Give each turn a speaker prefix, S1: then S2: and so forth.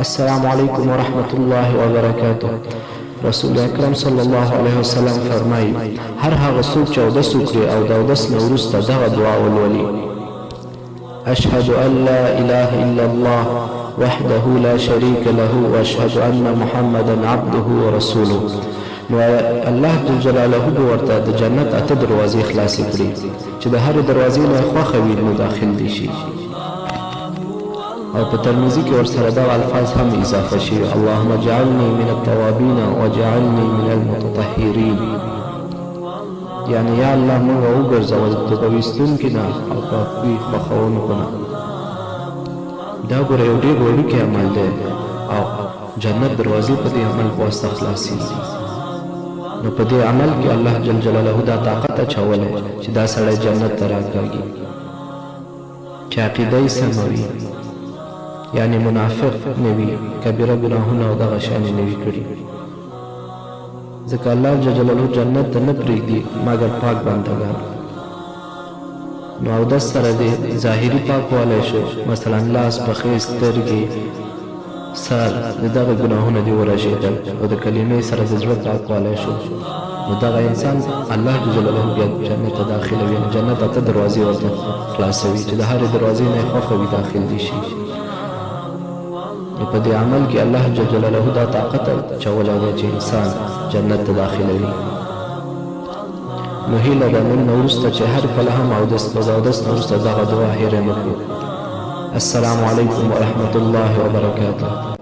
S1: السلام علیکم ورحمت الله وبرکاته. رسول اکرم صلی الله علیه وسلم فرمایي هر هغه څوک چې اودس وکړي او د اودس نه وروسته دغه دعا ولولي: اشهد ان لا اله الا الله وحده لا شريك له واشهد ان محمدا عبده ورسوله. نو الله جل جلاله به ورته د جنت اته دروازې خلاصې کړي چې د هرې دروازې نه خوښه وي نو داخل دي شي. او په ترمذي کې ورسره دغه الفاظ هم اضافه شي: اللهم اجعلني من التوابین واجعلني من المتطهرین. یعنی یا الله موږ وګرځوه د توبه ویستونکي نه او پاکوي خوښوونکو نه. دا ګوره یو ډېر وړوکی عمل دی او جنت دروازې په دې عمل په واسطه خلاصېږي. نو په دې عمل کې الله جل جلاله دا طاقت اچولی چې دا سړی جنت ته راکاږي چې عقیده یې سمه وي، یعنی منافق نه وي، کبیره ګناهونه او دغه شیانې نه وي کړي. ځکه الله جل جلاله جنت ته نه پرېږدي مګر پاک بندګان. نو اودس سره دې ظاهري پاکوالی شو، مثلا لاس، پښې، سترګې، سر، د دغه ګناهونه دې ورژېدل او د کلمې سره د زړه پاکوالی شو. نو دغه انسان الله جل جلاله بیا جنت ته داخلوي. جنت اته دروازې ورته خلاصوي چې د هرې دروازې نه یې خوښه وي داخل دي شي. په دې عمل کې الله جل جلاله دا طاقت اچولی دی چې انسان جنت ته داخلوي. نو هیله ده نن نه وروسته چې هر کله هم اودس نه وروسته دغه دعا هېره نه کړو. السلام علیکم ورحمت الله وبرکاته.